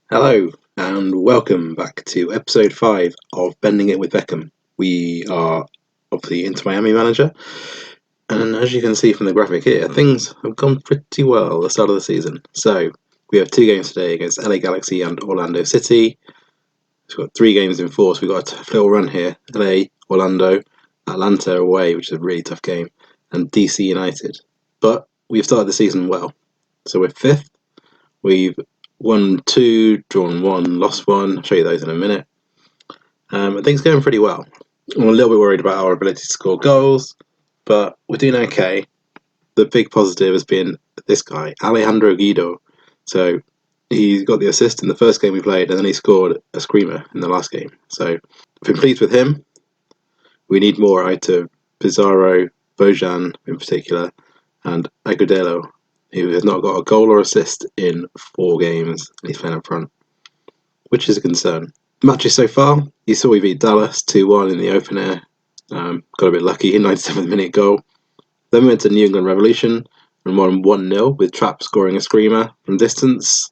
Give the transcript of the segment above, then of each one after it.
Hello, and welcome back to episode 5 of Bending It with Beckham. We are obviously Inter Miami manager, and as you can see from the graphic here, things have gone pretty well at the start of the season. So, we have 2 games today against LA Galaxy and Orlando City. We've got 3 games in 4, so we've got a little run here. LA, Orlando, Atlanta away, which is a really tough game, and DC United. But we've started the season well. So we're 5th. We've won 2, drawn 1, lost 1. I'll show you those in a minute. I think it's going pretty well. I'm a little bit worried about our ability to score goals, but we're doing okay. The big positive has been this guy, Alejandro Guido. So he got the assist in the first game we played, and then he scored a screamer in the last game. So I've been pleased with him. We need more out of Pizarro, Bojan in particular, and Agudelo, who has not got a goal or assist in 4 games, and he's playing up front, which is a concern. Matches so far, you saw we beat Dallas 2-1 in the opener, got a bit lucky, 97th minute goal. Then we went to New England Revolution and won 1-0 with Trapp scoring a screamer from distance.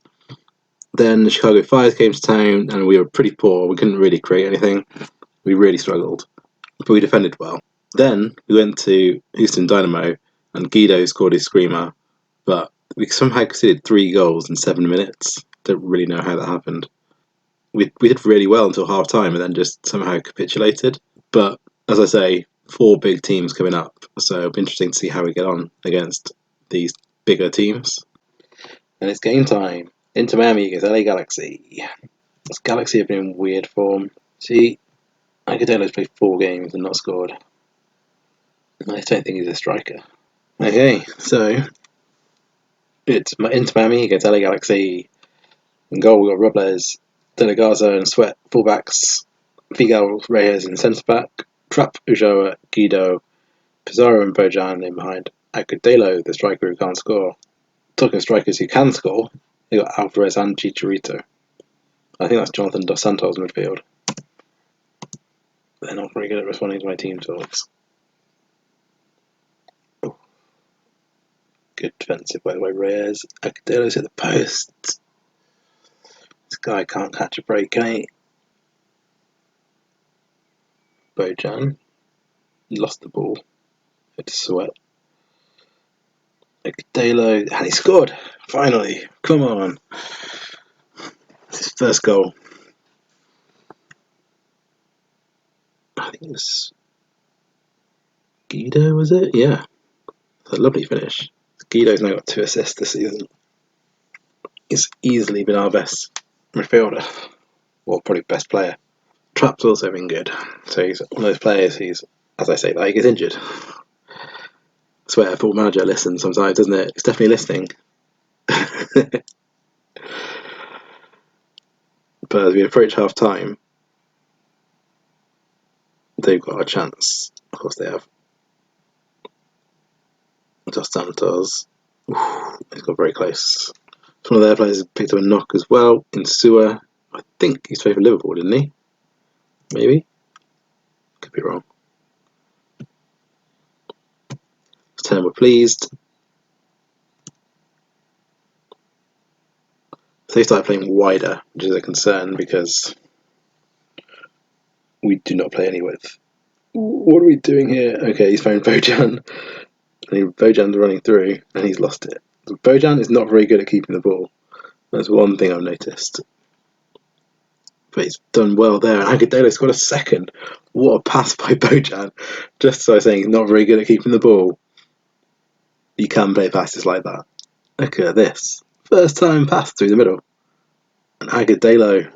Then the Chicago Fire came to town and we were pretty poor, we couldn't really create anything, we really struggled, but we defended well. Then we went to Houston Dynamo and Guido scored his screamer, but we somehow conceded 3 goals in 7 minutes. Don't really know how that happened. We did really well until half time and then just somehow capitulated. But as I say, 4 big teams coming up, so it'll be interesting to see how we get on against these bigger teams. And it's game time. Inter Miami against LA Galaxy. This Galaxy have been in weird form. See, Agudelo's played 4 games and not scored. I don't think he's a striker. Okay, so it's Inter Miami against LA Galaxy. In goal, we've got Robles, De La Garza and Sweat, fullbacks, Figueroa Reyes in centre back, Trapp, Ulloa, Guido, Pizarro and Bojan in behind. Agudelo, the striker who can't score. Talking of strikers who can score, they got Alvarez and Chicharito. I think that's Jonathan Dos Santos midfield. They're not very good at responding to my team talks. Oh. Good defensive, by the way, Reyes. Agudelo's hit the post. This guy can't catch a break, can he? Bojan lost the ball. Had to Sweat. Agudelo, and he scored! Finally! Come on! It's his first goal. I think it was Guido, was it? Yeah. It's a lovely finish. Guido's now got 2 assists this season. He's easily been our best midfielder. Or probably best player. Trapp's also been good. So he's one of those players who's, as I say, like, he gets injured. I swear, Football Manager listens sometimes, doesn't it? It's definitely listening. But as we approach half time, they've got a chance. Of course they have. Dos Santos. He's got very close. One of their players picked up a knock as well in Sewer. I think he's played for Liverpool, didn't he? Maybe? Could be wrong. Let's tell him we're pleased. So they started playing wider, which is a concern because we do not play any width. What are we doing here? Okay, he's found Bojan. And Bojan's running through and he's lost it. Bojan is not very good at keeping the ball. That's one thing I've noticed. But he's done well there. And Agudelo scored a second. What a pass by Bojan. Just so I was saying, he's not very good at keeping the ball. You can play passes like that. Look at this. First time pass through the middle. And Agudelo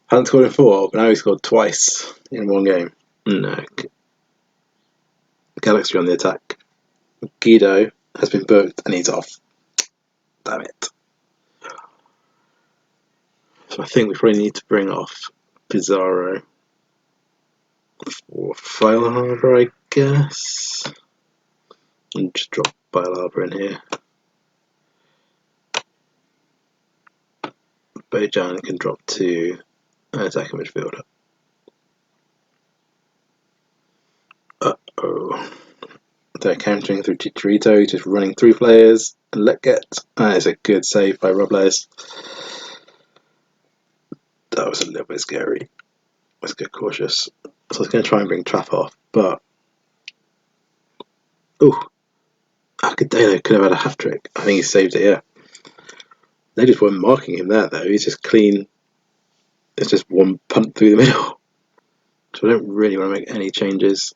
hadn't scored in 4, but now he scored twice in 1 game. No. Galaxy on the attack. Guido has been booked and he's off. Damn it. So I think we probably need to bring off Pizarro or File Harbour, I guess. And just drop File Harbour in here. Bojan can drop to an attacking midfielder. Uh-oh. They're countering through Chicharito, just running through players. And let get. That is a good save by Robles. That was a little bit scary. Let's get cautious. So I was going to try and bring Trap off, but Agudelo could have had a hat trick. I think he saved it. Yeah, they just weren't marking him there though. He's just clean. It's just one punt through the middle. So I don't really want to make any changes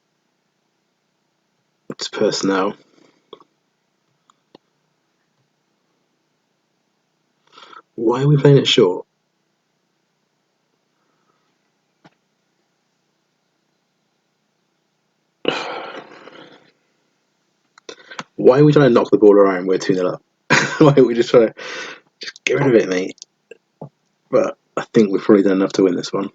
to personnel. Why are we playing it short? Why are we trying to knock the ball around? We're 2-0 up. Why are we just trying to just get rid of it, mate? But I think we've probably done enough to win this one.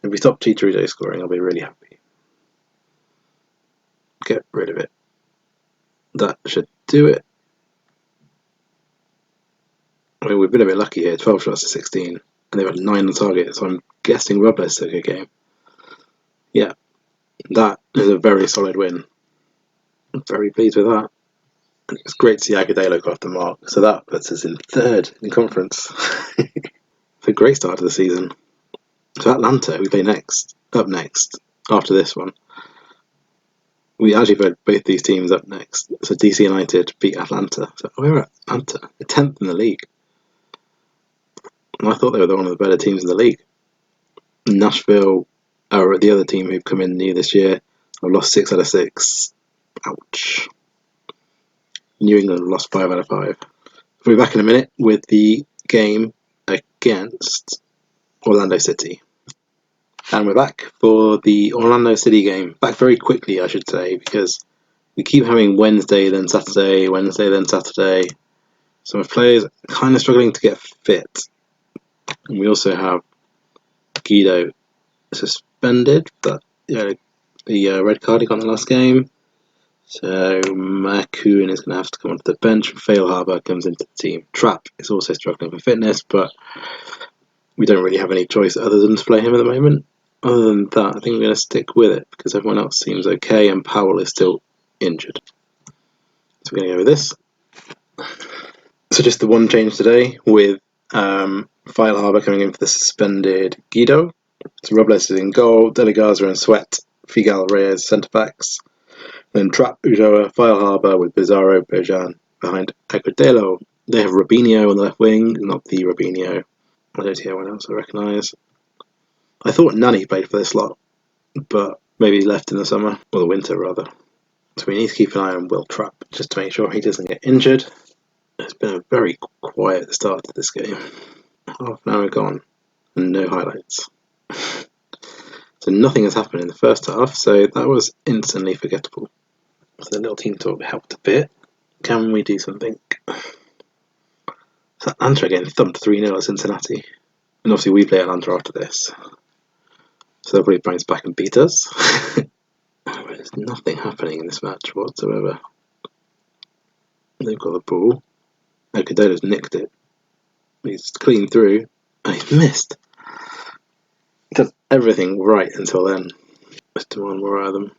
If we stop Chicharito scoring, I'll be really happy. Get rid of it. That should do it. I mean, we've been a bit lucky here. 12 shots to 16, and they've had 9 on target. So I'm guessing Robles took a game. Yeah, that is a very solid win. I'm very pleased with that. It's great to see Agudelo got off the mark. So that puts us in 3rd in conference. It's a great start to the season. So Atlanta, we play up next, after this one. We actually played both these teams up next. So DC United beat Atlanta. So we're at Atlanta, the 10th in the league. And I thought they were one of the better teams in the league. Nashville are the other team who've come in new this year. I've lost 6 out of 6. Ouch. New England lost 5 out of 5. We'll be back in a minute with the game against Orlando City. And we're back for the Orlando City game. Back very quickly, I should say, because we keep having Wednesday, then Saturday, Wednesday, then Saturday. So my players are kind of struggling to get fit. And we also have Guido suspended, but the red card he got in the last game. So Makun is going to have to come onto the bench. Fail Harbour comes into the team. Trap is also struggling for fitness, but we don't really have any choice other than to play him at the moment. Other than that, I think we're going to stick with it because everyone else seems okay and Powell is still injured. So we're going to go with this. So just the one change today with Fail Harbour coming in for the suspended Guido. So Robles is in goal, Delegaza and Sweat, Figal Reyes centre backs. Then Trap, Ulloa, Fail Harbour with Bizarro, Bojan behind Agudelo. They have Robinho on the left wing, not the Robinho. I don't see anyone else I recognise. I thought Nani played for this lot, but maybe he left in the summer, or the winter rather. So we need to keep an eye on Will Trapp, just to make sure he doesn't get injured. It's been a very quiet start to this game. Half an hour gone, and no highlights. So nothing has happened in the first half, so that was instantly forgettable. So the little team talk helped a bit. Can we do something? So Atlanta again thumped 3-0 at Cincinnati. And obviously we play Atlanta after this. So they'll probably bounce back and beat us. There's nothing happening in this match whatsoever. They've got the ball. Agudelo's nicked it. He's clean through. And he's missed. He does everything right until then. Let's demand more out of them.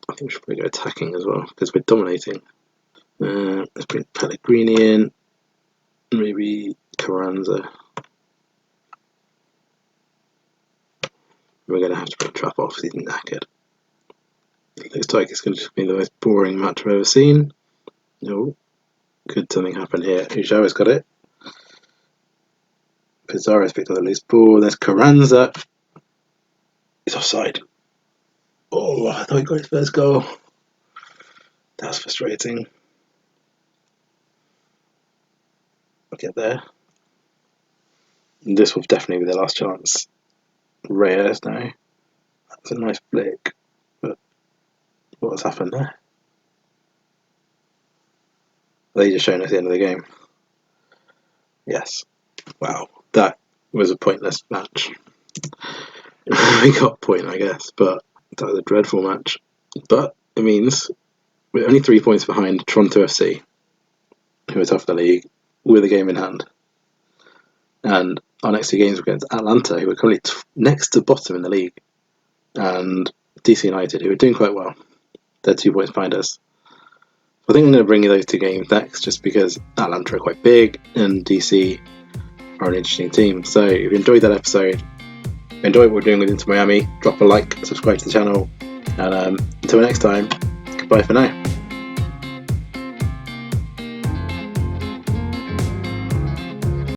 I think we should probably go attacking as well, because we're dominating. Let's bring Pellegrini in. Maybe Carranza. We're going to have to put Trap off because he's knackered. It looks like it's going to be the most boring match I've ever seen. No. Could something happen here? Ulloa's got it. Pizarro's picked up the loose ball. There's Carranza. He's offside. Oh, I thought he got his first goal. That's frustrating. I'll get there. This will definitely be the last chance. Reyes now. That's a nice flick. But what has happened there? Are they just showing us the end of the game? Yes. Wow. That was a pointless match. We got a point, I guess, but that was a dreadful match. But it means we're only 3 points behind Toronto FC, who are top of the league, with a game in hand. And our next 2 games are against Atlanta, who are currently next to bottom in the league, and DC United, who are doing quite well. They're 2 points behind us. I think I'm going to bring you those two games next, just because Atlanta are quite big and DC are an interesting team. So if you enjoyed that episode, enjoy what we're doing with Inter Miami, drop a like, subscribe to the channel, and until next time, goodbye for now.